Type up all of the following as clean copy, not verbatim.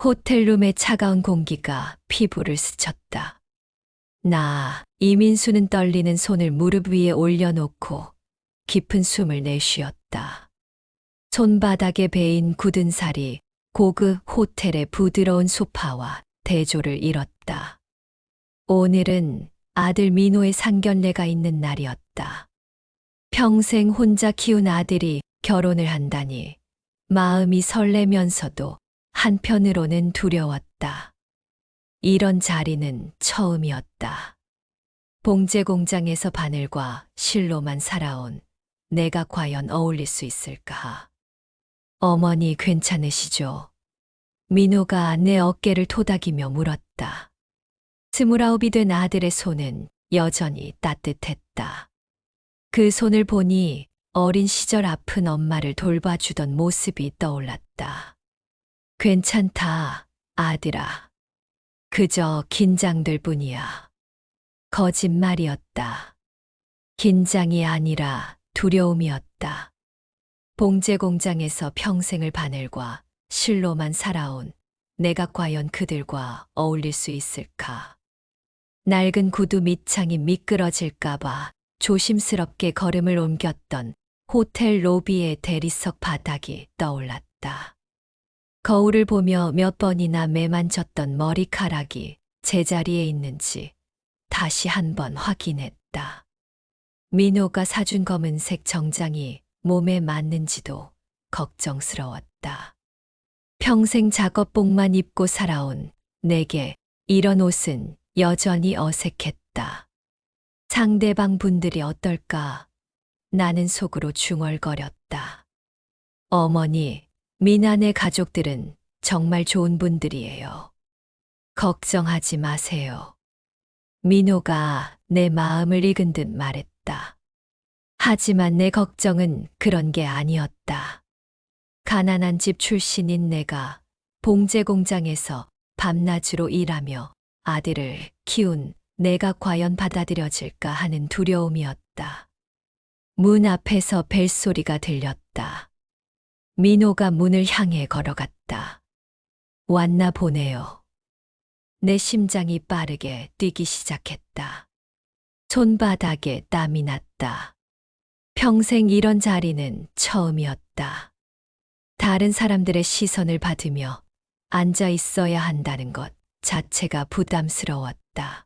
호텔룸의 차가운 공기가 피부를 스쳤다. 이민수는 떨리는 손을 무릎 위에 올려놓고 깊은 숨을 내쉬었다. 손바닥에 베인 굳은 살이 고급 호텔의 부드러운 소파와 대조를 이뤘다. 오늘은 아들 민호의 상견례가 있는 날이었다. 평생 혼자 키운 아들이 결혼을 한다니 마음이 설레면서도 한편으로는 두려웠다. 이런 자리는 처음이었다. 봉제 공장에서 바늘과 실로만 살아온 내가 과연 어울릴 수 있을까? 어머니 괜찮으시죠? 민호가 내 어깨를 토닥이며 물었다. 29이 된 아들의 손은 여전히 따뜻했다. 그 손을 보니 어린 시절 아픈 엄마를 돌봐주던 모습이 떠올랐다. 괜찮다, 아들아. 그저 긴장될 뿐이야. 거짓말이었다. 긴장이 아니라 두려움이었다. 봉제 공장에서 평생을 바늘과 실로만 살아온 내가 과연 그들과 어울릴 수 있을까? 낡은 구두 밑창이 미끄러질까봐 조심스럽게 걸음을 옮겼던 호텔 로비의 대리석 바닥이 떠올랐다. 거울을 보며 몇 번이나 매만졌던 머리카락이 제자리에 있는지 다시 한번 확인했다. 민호가 사준 검은색 정장이 몸에 맞는지도 걱정스러웠다. 평생 작업복만 입고 살아온 내게 이런 옷은 여전히 어색했다. 상대방 분들이 어떨까? 나는 속으로 중얼거렸다. 어머니, 미나네 가족들은 정말 좋은 분들이에요. 걱정하지 마세요. 민호가 내 마음을 읽은 듯 말했다. 하지만 내 걱정은 그런 게 아니었다. 가난한 집 출신인 내가 봉제 공장에서 밤낮으로 일하며 아들을 키운 내가 과연 받아들여질까 하는 두려움이었다. 문 앞에서 벨소리가 들렸다. 민호가 문을 향해 걸어갔다. 왔나 보네요. 내 심장이 빠르게 뛰기 시작했다. 손바닥에 땀이 났다. 평생 이런 자리는 처음이었다. 다른 사람들의 시선을 받으며 앉아 있어야 한다는 것 자체가 부담스러웠다.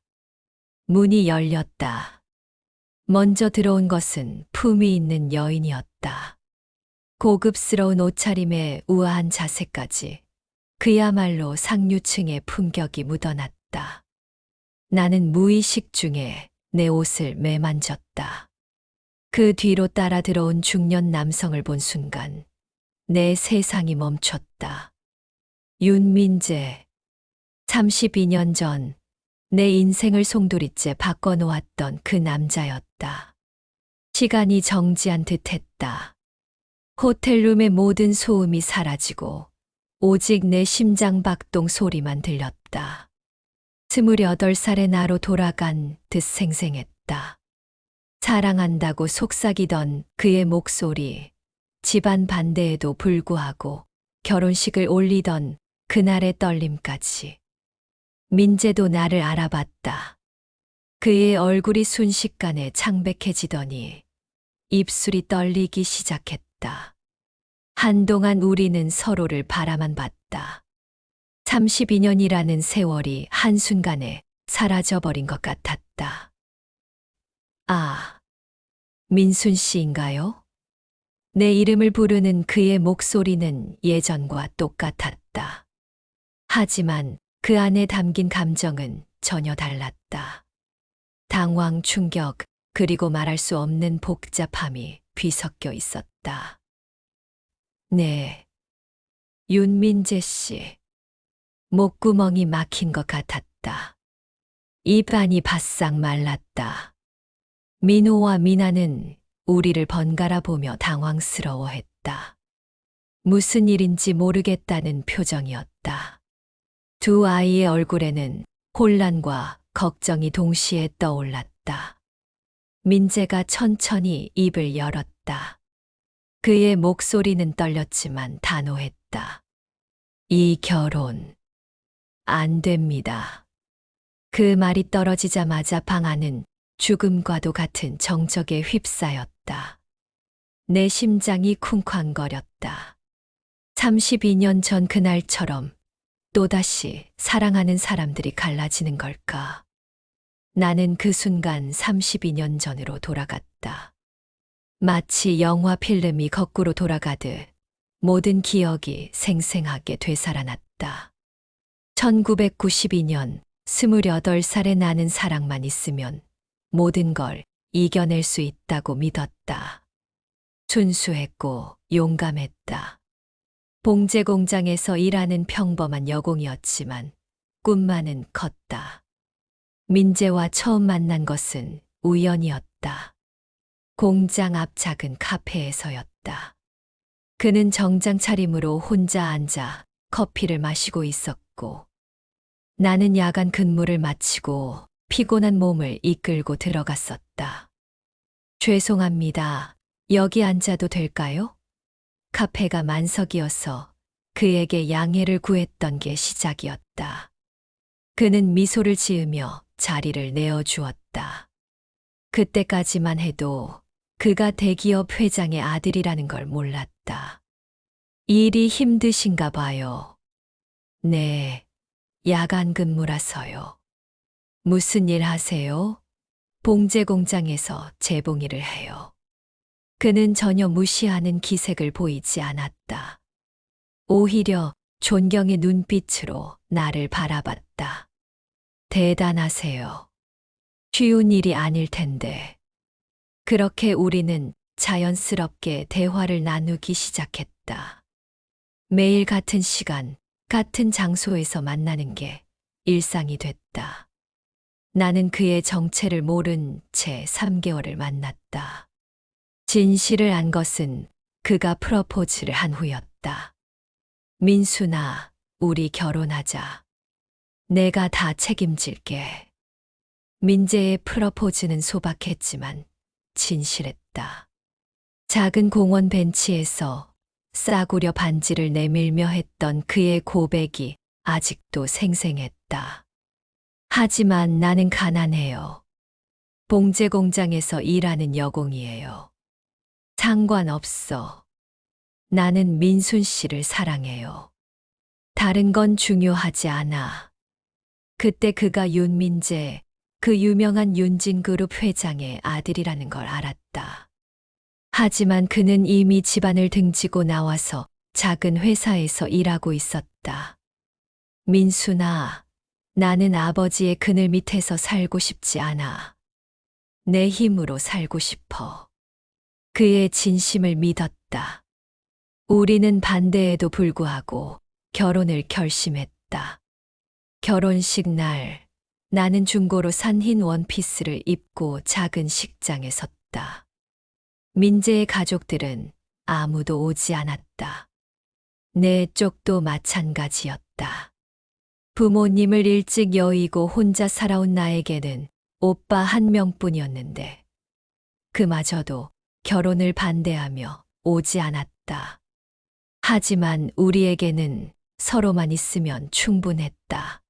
문이 열렸다. 먼저 들어온 것은 품위 있는 여인이었다. 고급스러운 옷차림에 우아한 자세까지 그야말로 상류층의 품격이 묻어났다. 나는 무의식 중에 내 옷을 매만졌다. 그 뒤로 따라 들어온 중년 남성을 본 순간 내 세상이 멈췄다. 윤민재. 32년 전 내 인생을 송두리째 바꿔놓았던 그 남자였다. 시간이 정지한 듯했다. 호텔룸의 모든 소음이 사라지고 오직 내 심장 박동 소리만 들렸다. 28살의 나로 돌아간 듯 생생했다. 사랑한다고 속삭이던 그의 목소리, 집안 반대에도 불구하고 결혼식을 올리던 그날의 떨림까지. 민재도 나를 알아봤다. 그의 얼굴이 순식간에 창백해지더니 입술이 떨리기 시작했다. 한동안 우리는 서로를 바라만 봤다. 32년이라는 세월이 한순간에 사라져버린 것 같았다. 아, 민순 씨인가요? 내 이름을 부르는 그의 목소리는 예전과 똑같았다. 하지만 그 안에 담긴 감정은 전혀 달랐다. 당황, 충격, 그리고 말할 수 없는 복잡함이 뒤섞여 있었다. 네, 윤민재 씨. 목구멍이 막힌 것 같았다. 입안이 바싹 말랐다. 민호와 미나는 우리를 번갈아 보며 당황스러워했다. 무슨 일인지 모르겠다는 표정이었다. 두 아이의 얼굴에는 혼란과 걱정이 동시에 떠올랐다. 민재가 천천히 입을 열었다. 그의 목소리는 떨렸지만 단호했다. 이 결혼, 안 됩니다. 그 말이 떨어지자마자 방 안은 죽음과도 같은 정적에 휩싸였다. 내 심장이 쿵쾅거렸다. 32년 전 그날처럼 또다시 사랑하는 사람들이 갈라지는 걸까? 나는 그 순간 32년 전으로 돌아갔다. 마치 영화 필름이 거꾸로 돌아가듯 모든 기억이 생생하게 되살아났다. 1992년 28살의 나는 사랑만 있으면 모든 걸 이겨낼 수 있다고 믿었다. 순수했고 용감했다. 봉제 공장에서 일하는 평범한 여공이었지만 꿈만은 컸다. 민재와 처음 만난 것은 우연이었다. 공장 앞 작은 카페에서였다. 그는 정장 차림으로 혼자 앉아 커피를 마시고 있었고, 나는 야간 근무를 마치고 피곤한 몸을 이끌고 들어갔었다. 죄송합니다. 여기 앉아도 될까요? 카페가 만석이어서 그에게 양해를 구했던 게 시작이었다. 그는 미소를 지으며 자리를 내어주었다. 그때까지만 해도 그가 대기업 회장의 아들이라는 걸 몰랐다. 일이 힘드신가 봐요. 네, 야간 근무라서요. 무슨 일 하세요? 봉제 공장에서 재봉일을 해요. 그는 전혀 무시하는 기색을 보이지 않았다. 오히려 존경의 눈빛으로 나를 바라봤다. 대단하세요. 쉬운 일이 아닐 텐데. 그렇게 우리는 자연스럽게 대화를 나누기 시작했다. 매일 같은 시간, 같은 장소에서 만나는 게 일상이 됐다. 나는 그의 정체를 모른 채 3개월을 만났다. 진실을 안 것은 그가 프러포즈를 한 후였다. 민수나, 우리 결혼하자. 내가 다 책임질게. 민재의 프러포즈는 소박했지만 진실했다. 작은 공원 벤치에서 싸구려 반지를 내밀며 했던 그의 고백이 아직도 생생했다. 하지만 나는 가난해요. 봉제 공장에서 일하는 여공이에요. 상관없어. 나는 민순 씨를 사랑해요. 다른 건 중요하지 않아. 그때 그가 윤민재, 그 유명한 윤진그룹 회장의 아들이라는 걸 알았다. 하지만 그는 이미 집안을 등지고 나와서 작은 회사에서 일하고 있었다. 민수나, 나는 아버지의 그늘 밑에서 살고 싶지 않아. 내 힘으로 살고 싶어. 그의 진심을 믿었다. 우리는 반대에도 불구하고 결혼을 결심했다. 결혼식 날, 나는 중고로 산 흰 원피스를 입고 작은 식장에 섰다. 민재의 가족들은 아무도 오지 않았다. 내 쪽도 마찬가지였다. 부모님을 일찍 여의고 혼자 살아온 나에게는 오빠 한 명뿐이었는데, 그마저도 결혼을 반대하며 오지 않았다. 하지만 우리에게는 서로만 있으면 충분했다.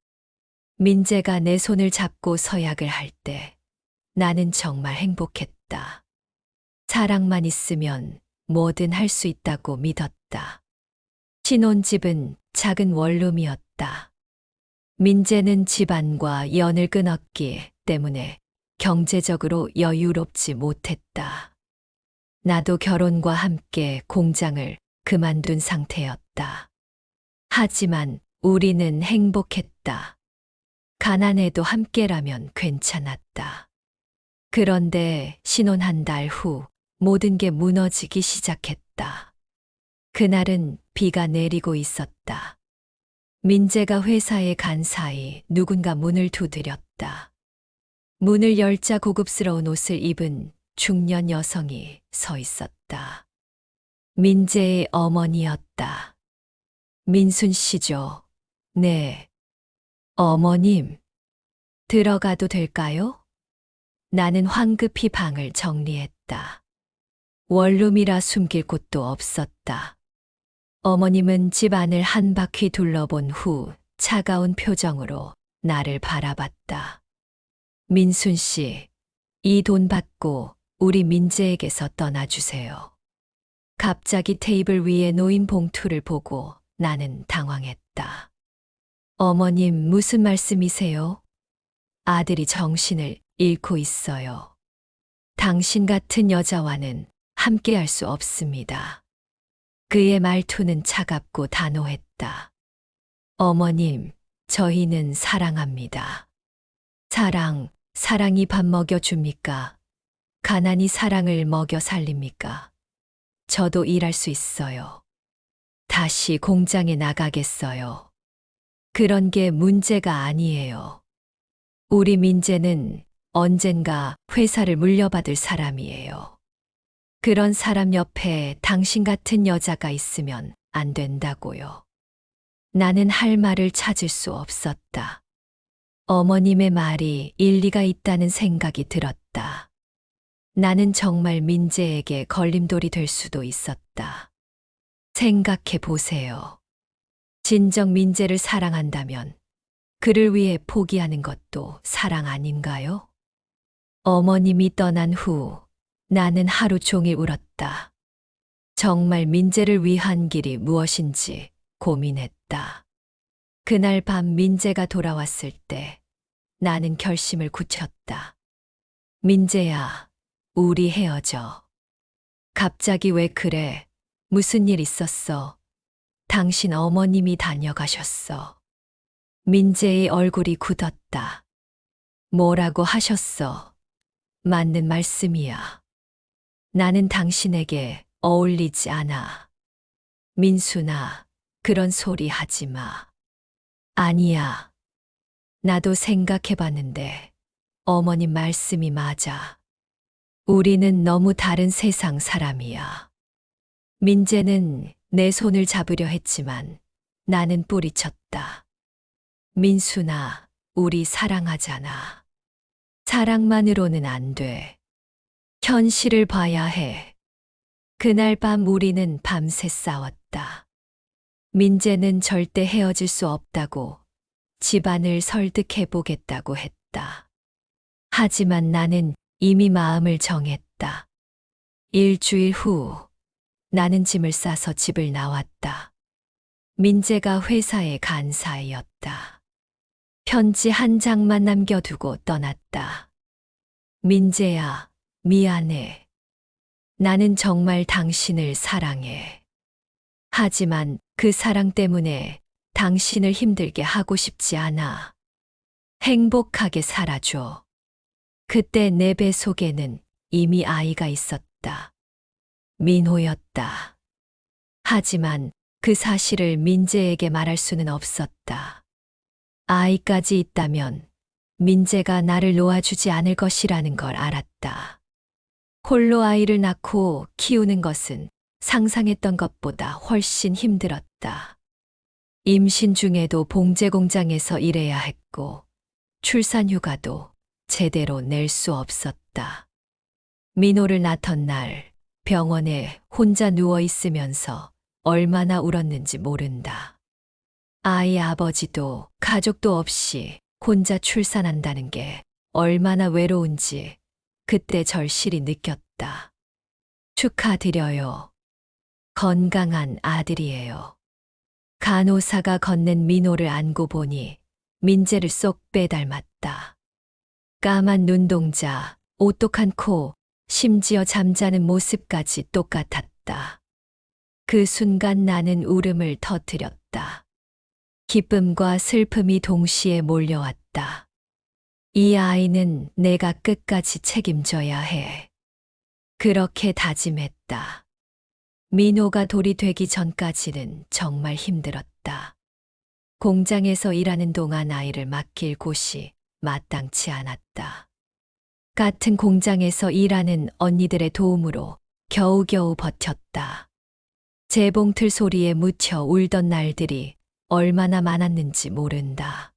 민재가 내 손을 잡고 서약을 할 때 나는 정말 행복했다. 사랑만 있으면 뭐든 할 수 있다고 믿었다. 신혼집은 작은 원룸이었다. 민재는 집안과 연을 끊었기 때문에 경제적으로 여유롭지 못했다. 나도 결혼과 함께 공장을 그만둔 상태였다. 하지만 우리는 행복했다. 가난해도 함께라면 괜찮았다. 그런데 신혼 한 달 후 모든 게 무너지기 시작했다. 그날은 비가 내리고 있었다. 민재가 회사에 간 사이 누군가 문을 두드렸다. 문을 열자 고급스러운 옷을 입은 중년 여성이 서 있었다. 민재의 어머니였다. 민순 씨죠? 네. 어머님, 들어가도 될까요? 나는 황급히 방을 정리했다. 원룸이라 숨길 곳도 없었다. 어머님은 집 안을 한 바퀴 둘러본 후 차가운 표정으로 나를 바라봤다. 민순 씨, 이 돈 받고 우리 민재에게서 떠나주세요. 갑자기 테이블 위에 놓인 봉투를 보고 나는 당황했다. 어머님, 무슨 말씀이세요? 아들이 정신을 잃고 있어요. 당신 같은 여자와는 함께할 수 없습니다. 그의 말투는 차갑고 단호했다. 어머님, 저희는 사랑합니다. 사랑이 밥 먹여줍니까? 가난이 사랑을 먹여 살립니까? 저도 일할 수 있어요. 다시 공장에 나가겠어요. 그런 게 문제가 아니에요. 우리 민재는 언젠가 회사를 물려받을 사람이에요. 그런 사람 옆에 당신 같은 여자가 있으면 안 된다고요. 나는 할 말을 찾을 수 없었다. 어머님의 말이 일리가 있다는 생각이 들었다. 나는 정말 민재에게 걸림돌이 될 수도 있었다. 생각해 보세요. 진정 민재를 사랑한다면 그를 위해 포기하는 것도 사랑 아닌가요? 어머님이 떠난 후 나는 하루 종일 울었다. 정말 민재를 위한 길이 무엇인지 고민했다. 그날 밤 민재가 돌아왔을 때 나는 결심을 굳혔다. 민재야, 우리 헤어져. 갑자기 왜 그래? 무슨 일 있었어? 당신 어머님이 다녀가셨어. 민재의 얼굴이 굳었다. 뭐라고 하셨어? 맞는 말씀이야. 나는 당신에게 어울리지 않아. 민순아, 그런 소리 하지 마. 아니야. 나도 생각해봤는데 어머님 말씀이 맞아. 우리는 너무 다른 세상 사람이야. 민재는 내 손을 잡으려 했지만 나는 뿌리쳤다. 민순아, 우리 사랑하잖아. 사랑만으로는 안 돼. 현실을 봐야 해. 그날 밤 우리는 밤새 싸웠다. 민재는 절대 헤어질 수 없다고 집안을 설득해보겠다고 했다. 하지만 나는 이미 마음을 정했다. 일주일 후 나는 짐을 싸서 집을 나왔다. 민재가 회사에 간 사이였다. 편지 한 장만 남겨두고 떠났다. 민재야, 미안해. 나는 정말 당신을 사랑해. 하지만 그 사랑 때문에 당신을 힘들게 하고 싶지 않아. 행복하게 살아줘. 그때 내 배 속에는 이미 아이가 있었다. 민호였다. 하지만 그 사실을 민재에게 말할 수는 없었다. 아이까지 있다면 민재가 나를 놓아주지 않을 것이라는 걸 알았다. 홀로 아이를 낳고 키우는 것은 상상했던 것보다 훨씬 힘들었다. 임신 중에도 봉제 공장에서 일해야 했고 출산 휴가도 제대로 낼 수 없었다. 민호를 낳던 날 병원에 혼자 누워 있으면서 얼마나 울었는지 모른다. 아이 아버지도 가족도 없이 혼자 출산한다는 게 얼마나 외로운지 그때 절실히 느꼈다. 축하드려요. 건강한 아들이에요. 간호사가 건넨 민호를 안고 보니 민재를 쏙 빼닮았다. 까만 눈동자, 오똑한 코, 심지어 잠자는 모습까지 똑같았다. 그 순간 나는 울음을 터뜨렸다. 기쁨과 슬픔이 동시에 몰려왔다. 이 아이는 내가 끝까지 책임져야 해. 그렇게 다짐했다. 민호가 돌이 되기 전까지는 정말 힘들었다. 공장에서 일하는 동안 아이를 맡길 곳이 마땅치 않았다. 같은 공장에서 일하는 언니들의 도움으로 겨우겨우 버텼다. 재봉틀 소리에 묻혀 울던 날들이 얼마나 많았는지 모른다.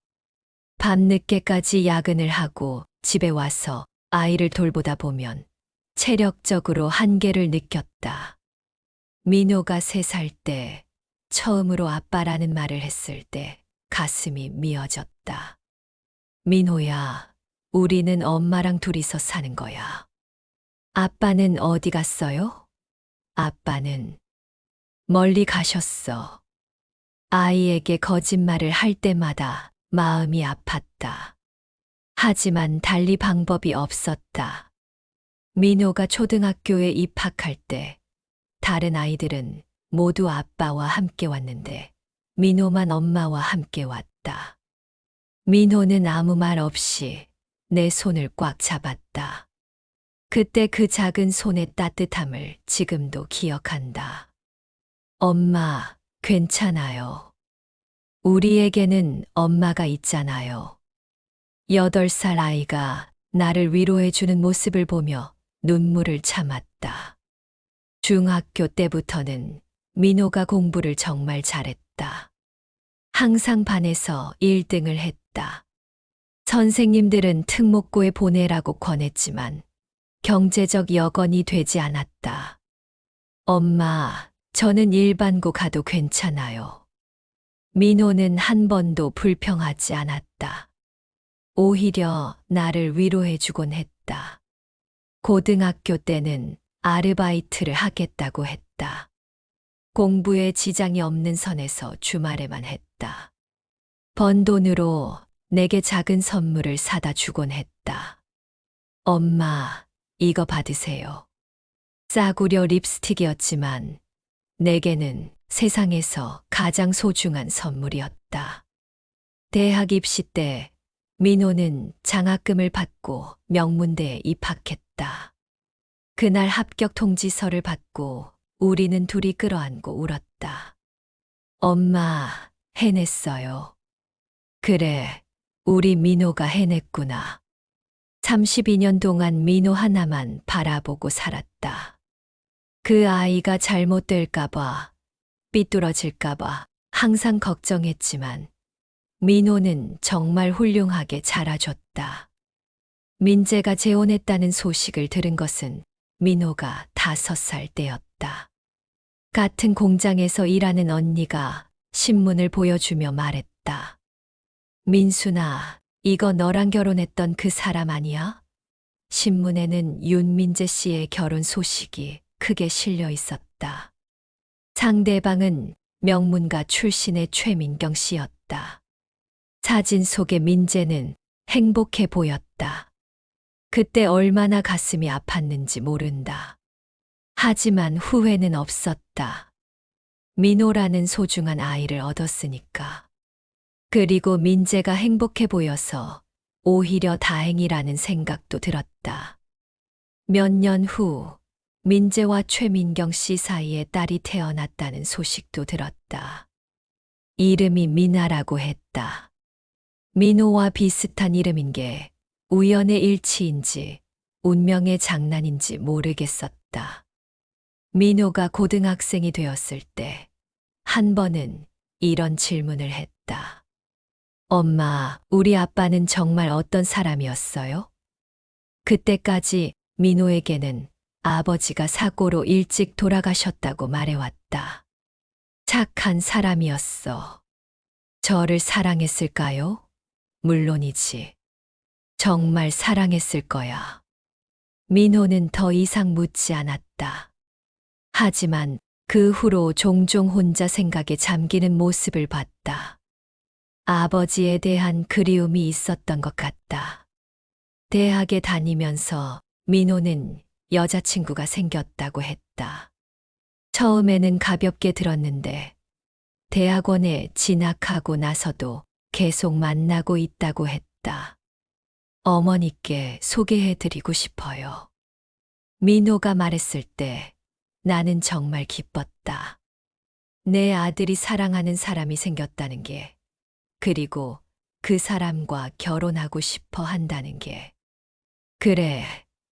밤늦게까지 야근을 하고 집에 와서 아이를 돌보다 보면 체력적으로 한계를 느꼈다. 민호가 3살 때 처음으로 아빠라는 말을 했을 때 가슴이 미어졌다. 민호야, 우리는 엄마랑 둘이서 사는 거야. 아빠는 어디 갔어요? 아빠는 멀리 가셨어. 아이에게 거짓말을 할 때마다 마음이 아팠다. 하지만 달리 방법이 없었다. 민호가 초등학교에 입학할 때 다른 아이들은 모두 아빠와 함께 왔는데 민호만 엄마와 함께 왔다. 민호는 아무 말 없이 내 손을 꽉 잡았다. 그때 그 작은 손의 따뜻함을 지금도 기억한다. 엄마, 괜찮아요. 우리에게는 엄마가 있잖아요. 8살 아이가 나를 위로해주는 모습을 보며 눈물을 참았다. 중학교 때부터는 민호가 공부를 정말 잘했다. 항상 반에서 1등을 했다. 선생님들은 특목고에 보내라고 권했지만 경제적 여건이 되지 않았다. 엄마, 저는 일반고 가도 괜찮아요. 민호는 한 번도 불평하지 않았다. 오히려 나를 위로해주곤 했다. 고등학교 때는 아르바이트를 하겠다고 했다. 공부에 지장이 없는 선에서 주말에만 했다. 번 돈으로 내게 작은 선물을 사다 주곤 했다. 엄마, 이거 받으세요. 싸구려 립스틱이었지만 내게는 세상에서 가장 소중한 선물이었다. 대학 입시 때 민호는 장학금을 받고 명문대에 입학했다. 그날 합격 통지서를 받고 우리는 둘이 끌어안고 울었다. 엄마, 해냈어요. 그래, 우리 민호가 해냈구나. 32년 동안 민호 하나만 바라보고 살았다. 그 아이가 잘못될까봐, 삐뚤어질까봐 항상 걱정했지만 민호는 정말 훌륭하게 자라줬다. 민재가 재혼했다는 소식을 들은 것은 민호가 5살 때였다. 같은 공장에서 일하는 언니가 신문을 보여주며 말했다. 민순아, 이거 너랑 결혼했던 그 사람 아니야? 신문에는 윤민재 씨의 결혼 소식이 크게 실려 있었다. 상대방은 명문가 출신의 최민경 씨였다. 사진 속의 민재는 행복해 보였다. 그때 얼마나 가슴이 아팠는지 모른다. 하지만 후회는 없었다. 민호라는 소중한 아이를 얻었으니까. 그리고 민재가 행복해 보여서 오히려 다행이라는 생각도 들었다. 몇 년 후 민재와 최민경 씨 사이에 딸이 태어났다는 소식도 들었다. 이름이 미나라고 했다. 민호와 비슷한 이름인 게 우연의 일치인지 운명의 장난인지 모르겠었다. 민호가 고등학생이 되었을 때 한 번은 이런 질문을 했다. 엄마, 우리 아빠는 정말 어떤 사람이었어요? 그때까지 민호에게는 아버지가 사고로 일찍 돌아가셨다고 말해왔다. 착한 사람이었어. 저를 사랑했을까요? 물론이지. 정말 사랑했을 거야. 민호는 더 이상 묻지 않았다. 하지만 그 후로 종종 혼자 생각에 잠기는 모습을 봤다. 아버지에 대한 그리움이 있었던 것 같다. 대학에 다니면서 민호는 여자친구가 생겼다고 했다. 처음에는 가볍게 들었는데 대학원에 진학하고 나서도 계속 만나고 있다고 했다. 어머니께 소개해드리고 싶어요. 민호가 말했을 때 나는 정말 기뻤다. 내 아들이 사랑하는 사람이 생겼다는 게, 그리고 그 사람과 결혼하고 싶어 한다는 게. 그래,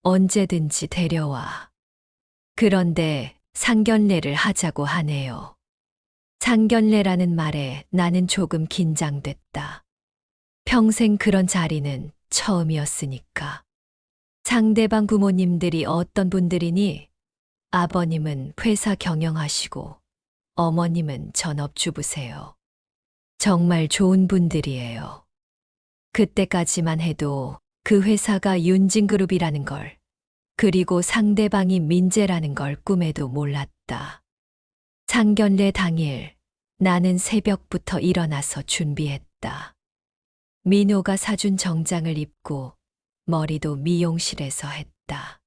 언제든지 데려와. 그런데 상견례를 하자고 하네요. 상견례라는 말에 나는 조금 긴장됐다. 평생 그런 자리는 처음이었으니까. 상대방 부모님들이 어떤 분들이니? 아버님은 회사 경영하시고 어머님은 전업주부세요. 정말 좋은 분들이에요. 그때까지만 해도 그 회사가 윤진그룹이라는 걸, 그리고 상대방이 민재라는 걸 꿈에도 몰랐다. 상견례 당일 나는 새벽부터 일어나서 준비했다. 민호가 사준 정장을 입고 머리도 미용실에서 했다.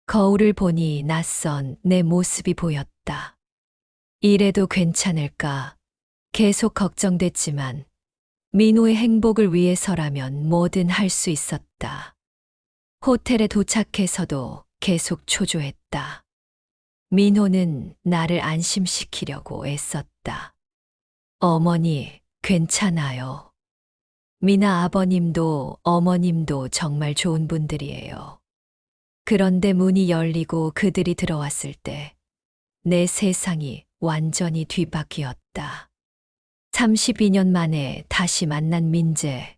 거울을 보니 낯선 내 모습이 보였다. 이래도 괜찮을까? 계속 걱정됐지만 민호의 행복을 위해서라면 뭐든 할 수 있었다. 호텔에 도착해서도 계속 초조했다. 민호는 나를 안심시키려고 애썼다. 어머니, 괜찮아요. 미나 아버님도 어머님도 정말 좋은 분들이에요. 그런데 문이 열리고 그들이 들어왔을 때 내 세상이 완전히 뒤바뀌었다. 32년 만에 다시 만난 민재.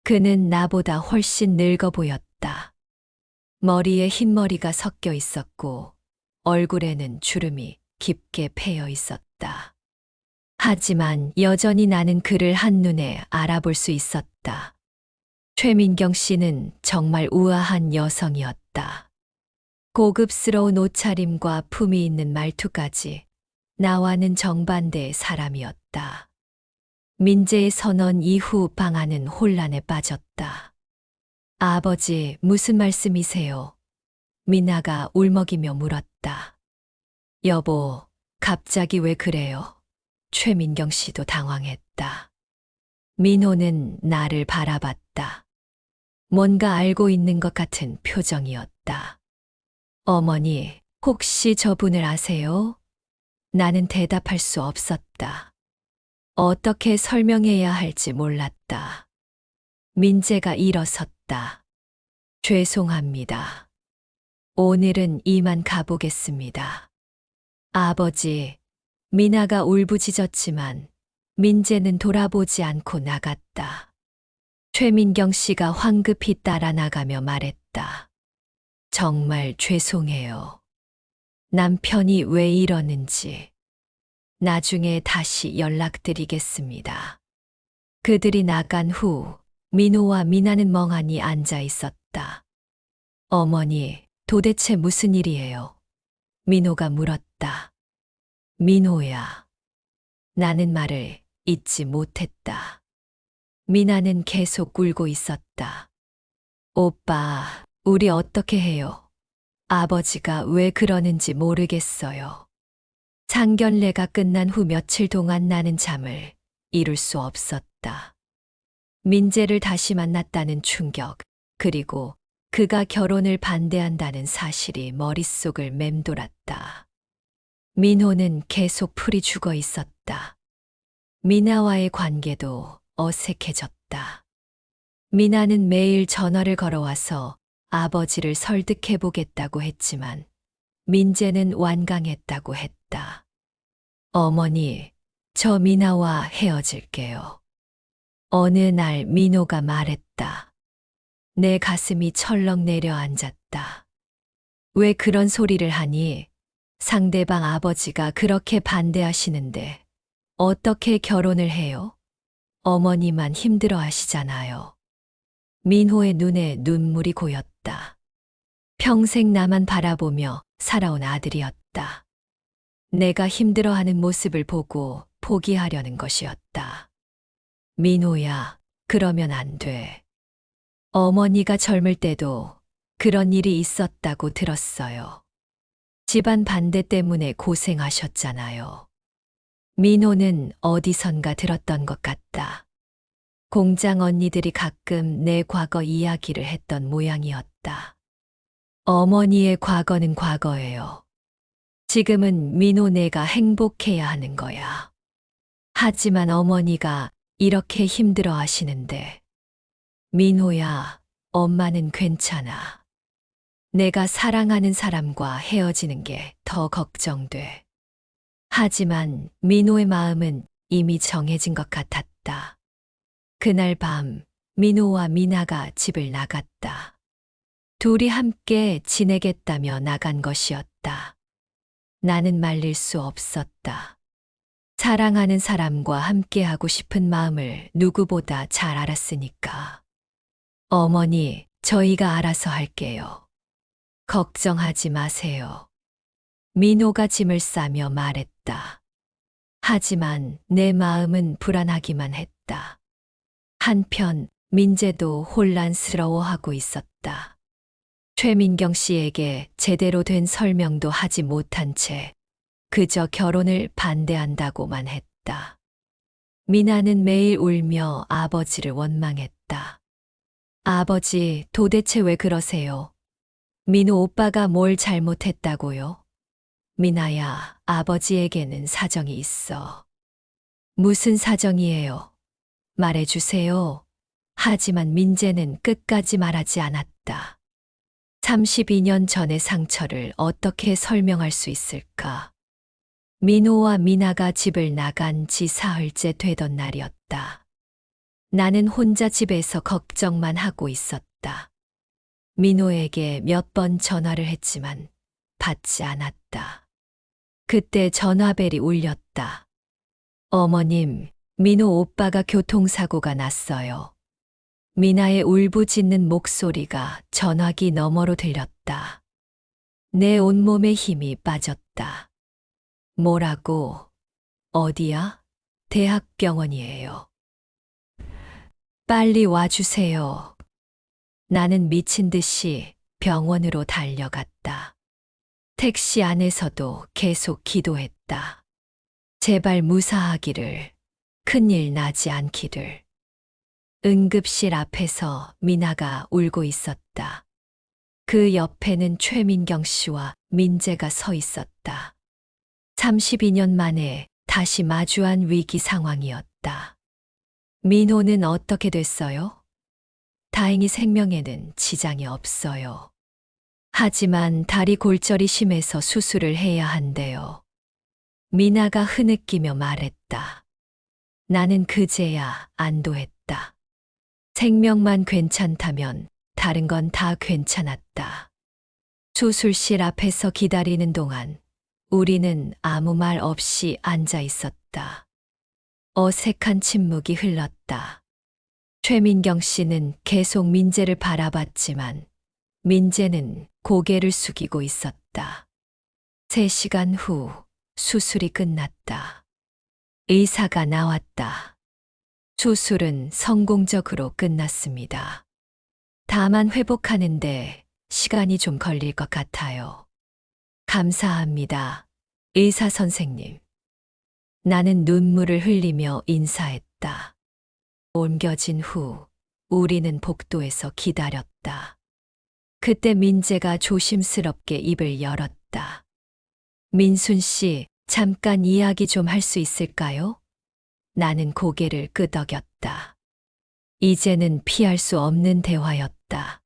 그는 나보다 훨씬 늙어 보였다. 머리에 흰머리가 섞여 있었고 얼굴에는 주름이 깊게 패여 있었다. 하지만 여전히 나는 그를 한눈에 알아볼 수 있었다. 최민경 씨는 정말 우아한 여성이었다. 고급스러운 옷차림과 품위 있는 말투까지 나와는 정반대의 사람이었다. 민재의 선언 이후 방 안은 혼란에 빠졌다. 아버지, 무슨 말씀이세요? 미나가 울먹이며 물었다. 여보, 갑자기 왜 그래요? 최민경 씨도 당황했다. 민호는 나를 바라봤다. 뭔가 알고 있는 것 같은 표정이었다. 어머니, 혹시 저분을 아세요? 나는 대답할 수 없었다. 어떻게 설명해야 할지 몰랐다. 민재가 일어섰다. 죄송합니다. 오늘은 이만 가보겠습니다. 아버지, 미나가 울부짖었지만 민재는 돌아보지 않고 나갔다. 최민경 씨가 황급히 따라 나가며 말했다. 정말 죄송해요. 남편이 왜 이러는지. 나중에 다시 연락드리겠습니다. 그들이 나간 후 민호와 미나는 멍하니 앉아 있었다. 어머니, 도대체 무슨 일이에요? 민호가 물었다. 민호야. 나는 말을 잇지 못했다. 미나는 계속 울고 있었다. 오빠, 우리 어떻게 해요? 아버지가 왜 그러는지 모르겠어요. 상견례가 끝난 후 며칠 동안 나는 잠을 이룰 수 없었다. 민재를 다시 만났다는 충격, 그리고 그가 결혼을 반대한다는 사실이 머릿속을 맴돌았다. 민호는 계속 풀이 죽어 있었다. 미나와의 관계도 어색해졌다. 미나는 매일 전화를 걸어와서 아버지를 설득해 보겠다고 했지만 민재는 완강했다고 했다. 어머니, 저 미나와 헤어질게요. 어느 날 민호가 말했다. 내 가슴이 철렁 내려앉았다. 왜 그런 소리를 하니? 상대방 아버지가 그렇게 반대하시는데 어떻게 결혼을 해요? 어머니만 힘들어 하시잖아요. 민호의 눈에 눈물이 고였다. 평생 나만 바라보며 살아온 아들이었다. 내가 힘들어하는 모습을 보고 포기하려는 것이었다. 민호야, 그러면 안 돼. 어머니가 젊을 때도 그런 일이 있었다고 들었어요. 집안 반대 때문에 고생하셨잖아요. 민호는 어디선가 들었던 것 같다. 공장 언니들이 가끔 내 과거 이야기를 했던 모양이었다. 어머니의 과거는 과거예요. 지금은 민호 내가 행복해야 하는 거야. 하지만 어머니가 이렇게 힘들어 하시는데. 민호야, 엄마는 괜찮아. 내가 사랑하는 사람과 헤어지는 게 더 걱정돼. 하지만 민호의 마음은 이미 정해진 것 같았다. 그날 밤 민호와 미나가 집을 나갔다. 둘이 함께 지내겠다며 나간 것이었다. 나는 말릴 수 없었다. 사랑하는 사람과 함께하고 싶은 마음을 누구보다 잘 알았으니까. 어머니, 저희가 알아서 할게요. 걱정하지 마세요. 민호가 짐을 싸며 말했다. 하지만 내 마음은 불안하기만 했다. 한편 민재도 혼란스러워하고 있었다. 최민경 씨에게 제대로 된 설명도 하지 못한 채 그저 결혼을 반대한다고만 했다. 미나는 매일 울며 아버지를 원망했다. 아버지, 도대체 왜 그러세요? 민호 오빠가 뭘 잘못했다고요? 미나야, 아버지에게는 사정이 있어. 무슨 사정이에요? 말해주세요. 하지만 민재는 끝까지 말하지 않았다. 32년 전의 상처를 어떻게 설명할 수 있을까? 민호와 미나가 집을 나간 지 사흘째 되던 날이었다. 나는 혼자 집에서 걱정만 하고 있었다. 민호에게 몇 번 전화를 했지만 받지 않았다. 그때 전화벨이 울렸다. 어머님, 민호 오빠가 교통사고가 났어요. 미나의 울부짖는 목소리가 전화기 너머로 들렸다. 내 온몸에 힘이 빠졌다. 뭐라고? 어디야? 대학병원이에요. 빨리 와주세요. 나는 미친 듯이 병원으로 달려갔다. 택시 안에서도 계속 기도했다. 제발 무사하기를, 큰일 나지 않기를. 응급실 앞에서 미나가 울고 있었다. 그 옆에는 최민경 씨와 민재가 서 있었다. 32년 만에 다시 마주한 위기 상황이었다. 민호는 어떻게 됐어요? 다행히 생명에는 지장이 없어요. 하지만 다리 골절이 심해서 수술을 해야 한대요. 미나가 흐느끼며 말했다. 나는 그제야 안도했다. 생명만 괜찮다면 다른 건 다 괜찮았다. 수술실 앞에서 기다리는 동안 우리는 아무 말 없이 앉아 있었다. 어색한 침묵이 흘렀다. 최민경 씨는 계속 민재를 바라봤지만 민재는 고개를 숙이고 있었다. 3시간 후 수술이 끝났다. 의사가 나왔다. 수술은 성공적으로 끝났습니다. 다만 회복하는데 시간이 좀 걸릴 것 같아요. 감사합니다. 의사 선생님. 나는 눈물을 흘리며 인사했다. 옮겨진 후 우리는 복도에서 기다렸다. 그때 민재가 조심스럽게 입을 열었다. 민순 씨, 잠깐 이야기 좀 할 수 있을까요? 나는 고개를 끄덕였다. 이제는 피할 수 없는 대화였다.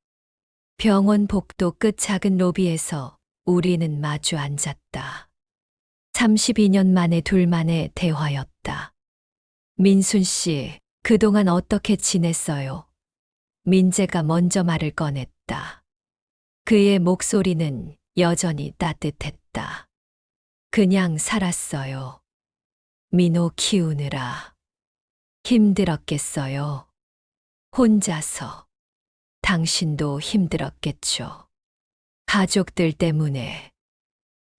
병원 복도 끝 작은 로비에서 우리는 마주 앉았다. 32년 만에 둘만의 대화였다. 민순 씨, 그동안 어떻게 지냈어요? 민재가 먼저 말을 꺼냈다. 그의 목소리는 여전히 따뜻했다. 그냥 살았어요. 민호 키우느라. 힘들었겠어요. 혼자서. 당신도 힘들었겠죠. 가족들 때문에.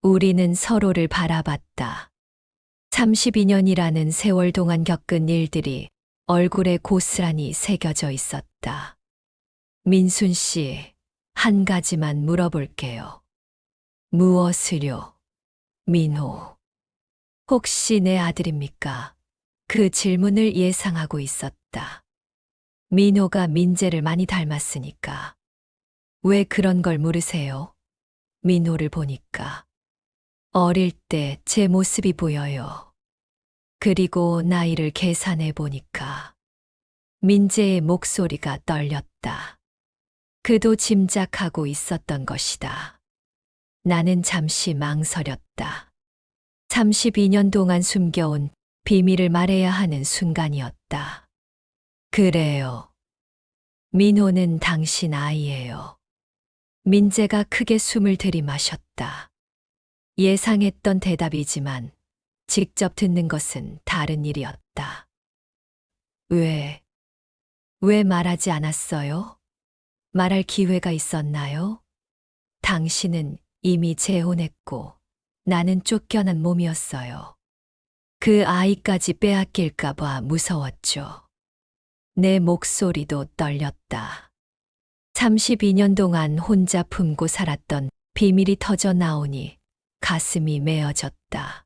우리는 서로를 바라봤다. 32년이라는 세월 동안 겪은 일들이 얼굴에 고스란히 새겨져 있었다. 민순 씨, 한 가지만 물어볼게요. 무엇을요? 민호. 혹시 내 아들입니까? 그 질문을 예상하고 있었다. 민호가 민재를 많이 닮았으니까. 왜 그런 걸 물으세요? 민호를 보니까. 어릴 때 제 모습이 보여요. 그리고 나이를 계산해 보니까. 민재의 목소리가 떨렸다. 그도 짐작하고 있었던 것이다. 나는 잠시 망설였다. 32년 동안 숨겨온 비밀을 말해야 하는 순간이었다. 그래요. 민호는 당신 아이예요. 민재가 크게 숨을 들이마셨다. 예상했던 대답이지만 직접 듣는 것은 다른 일이었다. 왜 말하지 않았어요? 말할 기회가 있었나요? 당신은 이미 재혼했고 나는 쫓겨난 몸이었어요. 그 아이까지 빼앗길까봐 무서웠죠. 내 목소리도 떨렸다. 32년 동안 혼자 품고 살았던 비밀이 터져 나오니 가슴이 메어졌다.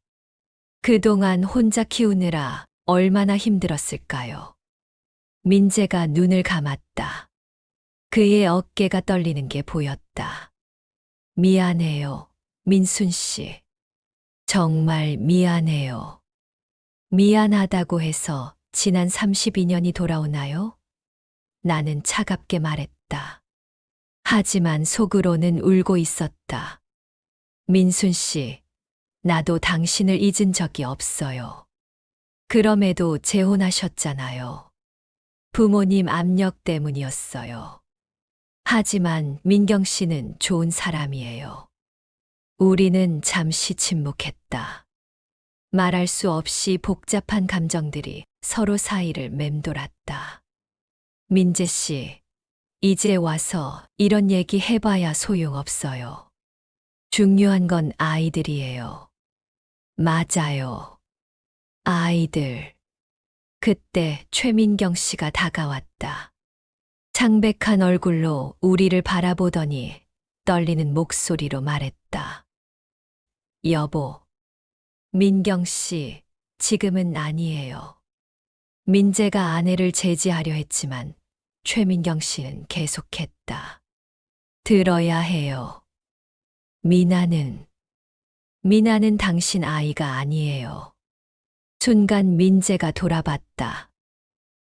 그동안 혼자 키우느라 얼마나 힘들었을까요? 민재가 눈을 감았다. 그의 어깨가 떨리는 게 보였다. 미안해요, 민순 씨. 정말 미안해요. 미안하다고 해서 지난 32년이 돌아오나요? 나는 차갑게 말했다. 하지만 속으로는 울고 있었다. 민순 씨, 나도 당신을 잊은 적이 없어요. 그럼에도 재혼하셨잖아요. 부모님 압력 때문이었어요. 하지만 민경 씨는 좋은 사람이에요. 우리는 잠시 침묵했다. 말할 수 없이 복잡한 감정들이 서로 사이를 맴돌았다. 민재 씨, 이제 와서 이런 얘기 해봐야 소용없어요. 중요한 건 아이들이에요. 맞아요. 아이들. 그때 최민경 씨가 다가왔다. 창백한 얼굴로 우리를 바라보더니 떨리는 목소리로 말했다. 여보, 민경 씨, 지금은 아니에요. 민재가 아내를 제지하려 했지만 최민경 씨는 계속했다. 들어야 해요. 미나는 당신 아이가 아니에요. 순간 민재가 돌아봤다.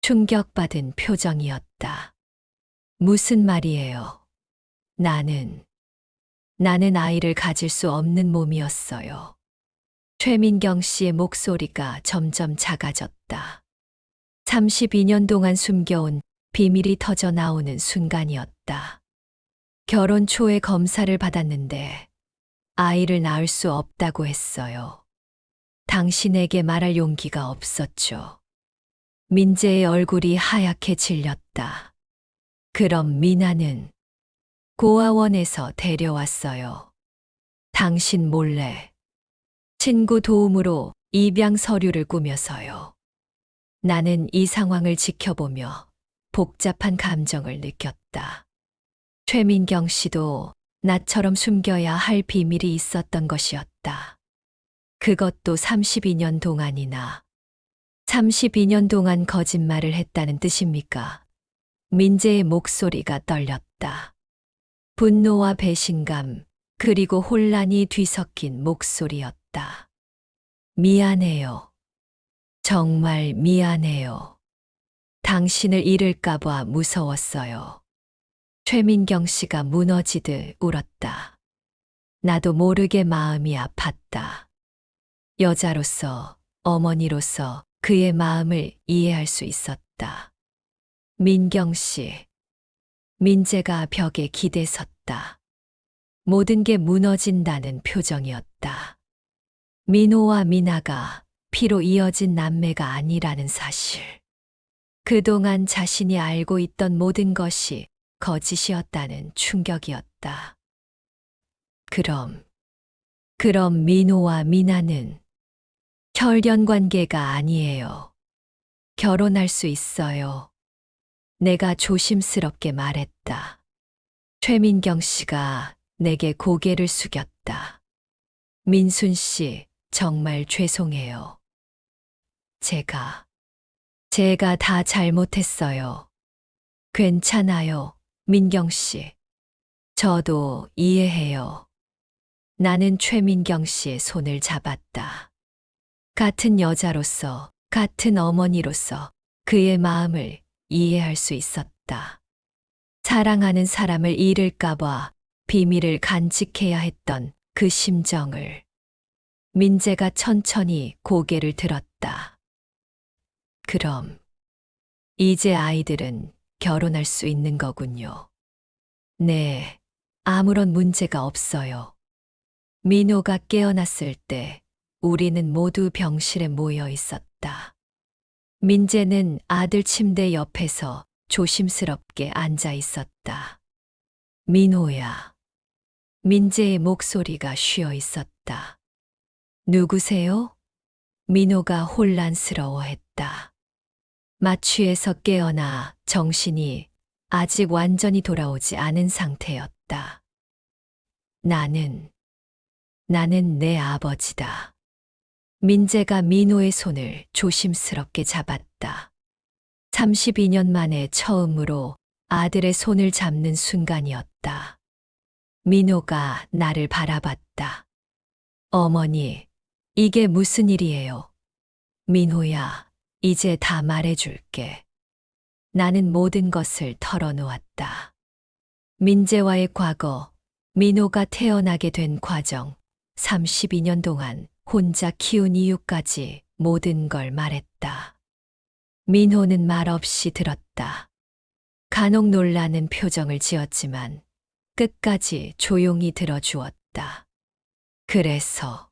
충격받은 표정이었다. 무슨 말이에요? 나는 아이를 가질 수 없는 몸이었어요. 최민경 씨의 목소리가 점점 작아졌다. 32년 동안 숨겨온 비밀이 터져 나오는 순간이었다. 결혼 초에 검사를 받았는데 아이를 낳을 수 없다고 했어요. 당신에게 말할 용기가 없었죠. 민재의 얼굴이 하얗게 질렸다. 그럼 미나는 고아원에서 데려왔어요. 당신 몰래. 친구 도움으로 입양 서류를 꾸며서요. 나는 이 상황을 지켜보며 복잡한 감정을 느꼈다. 최민경 씨도 나처럼 숨겨야 할 비밀이 있었던 것이었다. 그것도 32년 동안이나. 32년 동안 거짓말을 했다는 뜻입니까? 민재의 목소리가 떨렸다. 분노와 배신감, 그리고 혼란이 뒤섞인 목소리였다. 미안해요. 정말 미안해요. 당신을 잃을까봐 무서웠어요. 최민경 씨가 무너지듯 울었다. 나도 모르게 마음이 아팠다. 여자로서, 어머니로서 그의 마음을 이해할 수 있었다. 민경 씨. 민재가 벽에 기대섰다. 모든 게 무너진다는 표정이었다. 민호와 미나가 피로 이어진 남매가 아니라는 사실. 그동안 자신이 알고 있던 모든 것이 거짓이었다는 충격이었다. 그럼 민호와 미나는 혈연 관계가 아니에요. 결혼할 수 있어요. 내가 조심스럽게 말했다. 최민경 씨가 내게 고개를 숙였다. 민순 씨, 정말 죄송해요. 제가 다 잘못했어요. 괜찮아요, 민경 씨. 저도 이해해요. 나는 최민경 씨의 손을 잡았다. 같은 여자로서, 같은 어머니로서 그의 마음을 이해할 수 있었다. 사랑하는 사람을 잃을까봐 비밀을 간직해야 했던 그 심정을. 민재가 천천히 고개를 들었다. 그럼 이제 아이들은 결혼할 수 있는 거군요. 네, 아무런 문제가 없어요. 민호가 깨어났을 때 우리는 모두 병실에 모여 있었다. 민재는 아들 침대 옆에서 조심스럽게 앉아 있었다. 민호야. 민재의 목소리가 쉬어 있었다. 누구세요? 민호가 혼란스러워했다. 마취에서 깨어나 정신이 아직 완전히 돌아오지 않은 상태였다. 나는 내 아버지다. 민재가 민호의 손을 조심스럽게 잡았다. 32년 만에 처음으로 아들의 손을 잡는 순간이었다. 민호가 나를 바라봤다. 어머니, 이게 무슨 일이에요? 민호야, 이제 다 말해줄게. 나는 모든 것을 털어놓았다. 민재와의 과거, 민호가 태어나게 된 과정, 32년 동안 혼자 키운 이유까지 모든 걸 말했다. 민호는 말없이 들었다. 간혹 놀라는 표정을 지었지만 끝까지 조용히 들어주었다. 그래서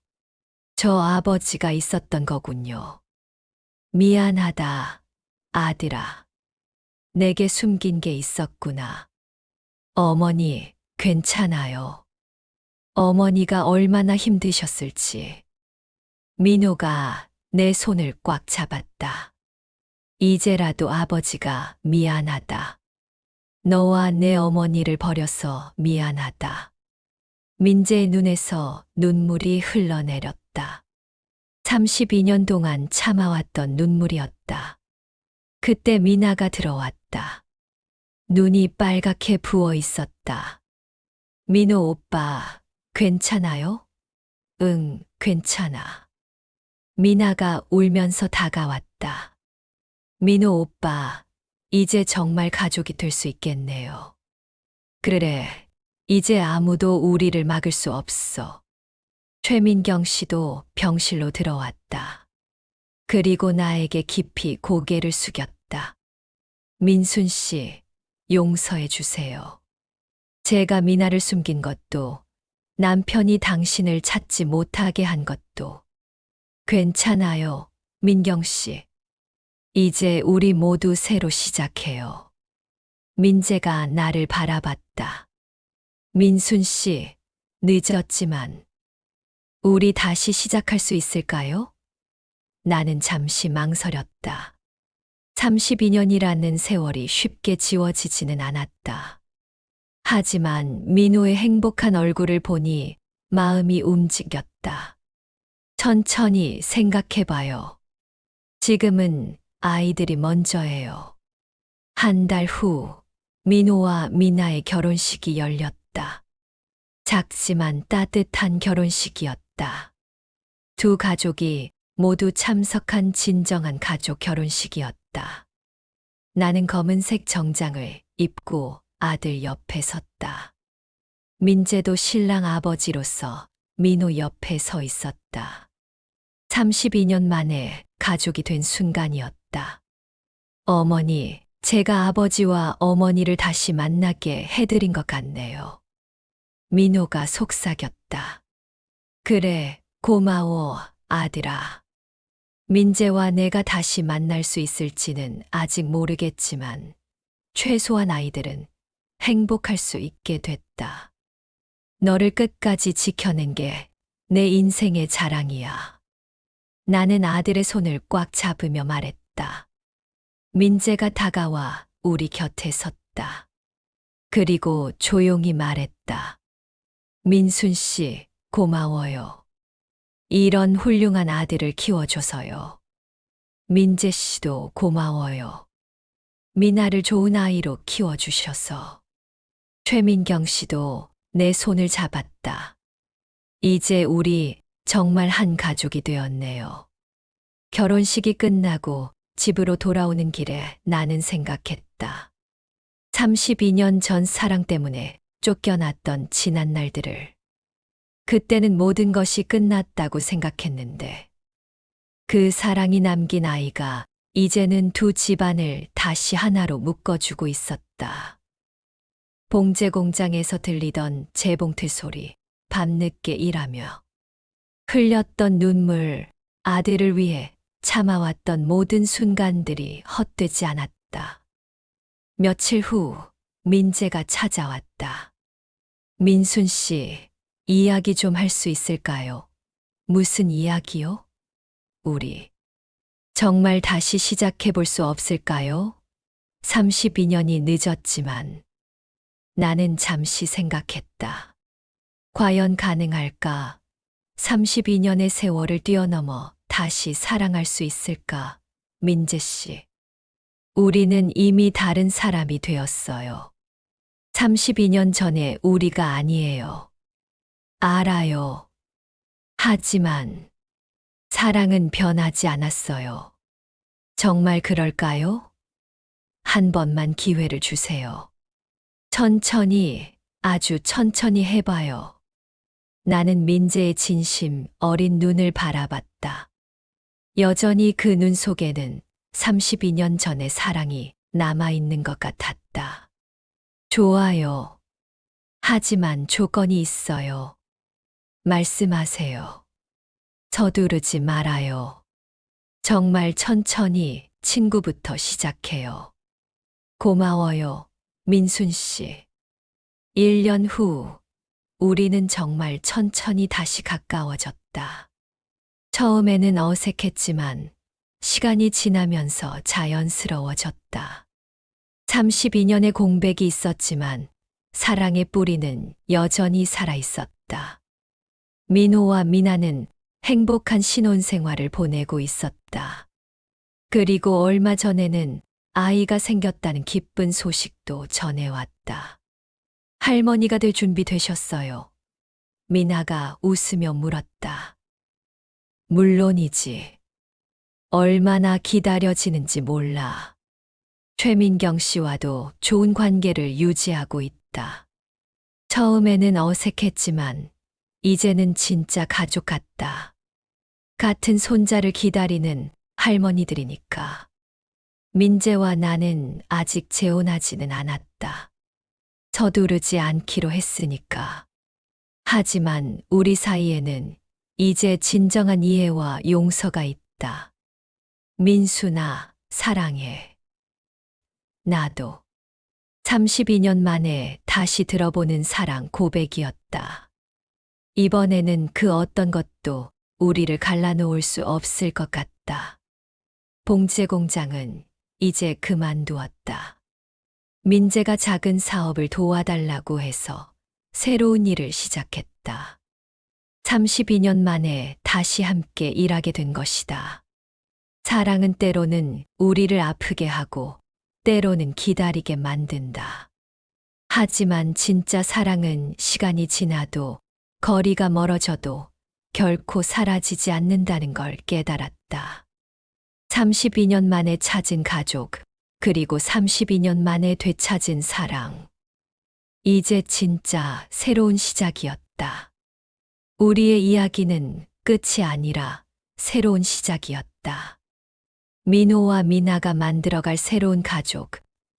저 아버지가 있었던 거군요. 미안하다, 아들아. 내게 숨긴 게 있었구나. 어머니, 괜찮아요. 어머니가 얼마나 힘드셨을지. 민호가 내 손을 꽉 잡았다. 이제라도 아버지가 미안하다. 너와 내 어머니를 버려서 미안하다. 민재의 눈에서 눈물이 흘러내렸다. 32년 동안 참아왔던 눈물이었다. 그때 미나가 들어왔다. 눈이 빨갛게 부어 있었다. 민호 오빠, 괜찮아요? 응, 괜찮아. 미나가 울면서 다가왔다. 민호 오빠, 이제 정말 가족이 될 수 있겠네요. 그래, 이제 아무도 우리를 막을 수 없어. 최민경 씨도 병실로 들어왔다. 그리고 나에게 깊이 고개를 숙였다. 민순 씨, 용서해 주세요. 제가 미나를 숨긴 것도, 남편이 당신을 찾지 못하게 한 것도. 괜찮아요, 민경 씨. 이제 우리 모두 새로 시작해요. 민재가 나를 바라봤다. 민순 씨, 늦었지만 우리 다시 시작할 수 있을까요? 나는 잠시 망설였다. 32년이라는 세월이 쉽게 지워지지는 않았다. 하지만 민호의 행복한 얼굴을 보니 마음이 움직였다. 천천히 생각해봐요. 지금은 아이들이 먼저예요. 한 달 후 민호와 미나의 결혼식이 열렸다. 작지만 따뜻한 결혼식이었다. 두 가족이 모두 참석한 진정한 가족 결혼식이었다. 나는 검은색 정장을 입고 아들 옆에 섰다. 민재도 신랑 아버지로서 민호 옆에 서 있었다. 32년 만에 가족이 된 순간이었다. 어머니, 제가 아버지와 어머니를 다시 만나게 해드린 것 같네요. 민호가 속삭였다. 그래, 고마워, 아들아. 민재와 내가 다시 만날 수 있을지는 아직 모르겠지만, 최소한 아이들은 행복할 수 있게 됐다. 너를 끝까지 지켜낸 게 내 인생의 자랑이야. 나는 아들의 손을 꽉 잡으며 말했다. 민재가 다가와 우리 곁에 섰다. 그리고 조용히 말했다. 민순 씨, 고마워요. 이런 훌륭한 아들을 키워줘서요. 민재 씨도 고마워요. 미나를 좋은 아이로 키워주셔서. 최민경 씨도 내 손을 잡았다. 이제 우리 정말 한 가족이 되었네요. 결혼식이 끝나고 집으로 돌아오는 길에 나는 생각했다. 32년 전 사랑 때문에 쫓겨났던 지난 날들을. 그때는 모든 것이 끝났다고 생각했는데, 그 사랑이 남긴 아이가 이제는 두 집안을 다시 하나로 묶어주고 있었다. 봉제 공장에서 들리던 재봉틀 소리, 밤늦게 일하며 흘렸던 눈물, 아들을 위해 참아왔던 모든 순간들이 헛되지 않았다. 며칠 후 민재가 찾아왔다. 민순 씨, 이야기 좀 할 수 있을까요? 무슨 이야기요? 우리 정말 다시 시작해 볼 수 없을까요? 32년이 늦었지만 나는 잠시 생각했다. 과연 가능할까? 32년의 세월을 뛰어넘어 다시 사랑할 수 있을까? 민재 씨. 우리는 이미 다른 사람이 되었어요. 32년 전에 우리가 아니에요. 알아요. 하지만 사랑은 변하지 않았어요. 정말 그럴까요? 한 번만 기회를 주세요. 천천히, 아주 천천히 해봐요. 나는 민재의 진심 어린 눈을 바라봤다. 여전히 그 눈 속에는 32년 전의 사랑이 남아있는 것 같았다. 좋아요. 하지만 조건이 있어요. 말씀하세요. 서두르지 말아요. 정말 천천히 친구부터 시작해요. 고마워요, 민순 씨. 1년 후, 우리는 정말 천천히 다시 가까워졌다. 처음에는 어색했지만 시간이 지나면서 자연스러워졌다. 32년의 공백이 있었지만 사랑의 뿌리는 여전히 살아있었다. 민호와 미나는 행복한 신혼생활을 보내고 있었다. 그리고 얼마 전에는 아이가 생겼다는 기쁜 소식도 전해왔다. 할머니가 될 준비 되셨어요. 미나가 웃으며 물었다. 물론이지. 얼마나 기다려지는지 몰라. 최민경 씨와도 좋은 관계를 유지하고 있다. 처음에는 어색했지만 이제는 진짜 가족 같다. 같은 손자를 기다리는 할머니들이니까. 민재와 나는 아직 재혼하지는 않았다. 서두르지 않기로 했으니까. 하지만 우리 사이에는 이제 진정한 이해와 용서가 있다. 민수나 사랑해. 나도. 32년 만에 다시 들어보는 사랑 고백이었다. 이번에는 그 어떤 것도 우리를 갈라놓을 수 없을 것 같다. 봉제 공장은 이제 그만두었다. 민재가 작은 사업을 도와달라고 해서 새로운 일을 시작했다. 32년 만에 다시 함께 일하게 된 것이다. 사랑은 때로는 우리를 아프게 하고 때로는 기다리게 만든다. 하지만 진짜 사랑은 시간이 지나도 거리가 멀어져도 결코 사라지지 않는다는 걸 깨달았다. 32년 만에 찾은 가족, 그리고 32년 만에 되찾은 사랑. 이제 진짜 새로운 시작이었다. 우리의 이야기는 끝이 아니라 새로운 시작이었다. 민호와 미나가 만들어갈 새로운 가족,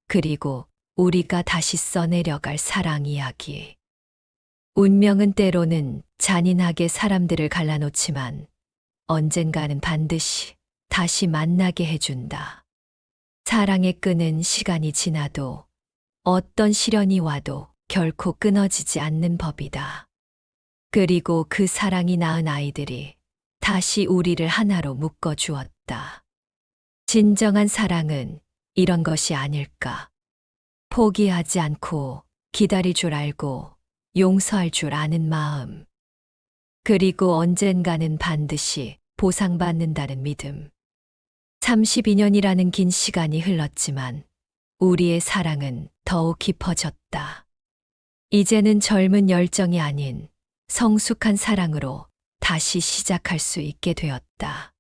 그리고 우리가 다시 써내려갈 사랑 이야기. 운명은 때로는 잔인하게 사람들을 갈라놓지만 언젠가는 반드시 다시 만나게 해준다. 사랑의 끈은 시간이 지나도 어떤 시련이 와도 결코 끊어지지 않는 법이다. 그리고 그 사랑이 낳은 아이들이 다시 우리를 하나로 묶어주었다. 진정한 사랑은 이런 것이 아닐까. 포기하지 않고 기다릴 줄 알고 용서할 줄 아는 마음. 그리고 언젠가는 반드시 보상받는다는 믿음. 32년이라는 긴 시간이 흘렀지만 우리의 사랑은 더욱 깊어졌다. 이제는 젊은 열정이 아닌 성숙한 사랑으로 다시 시작할 수 있게 되었다.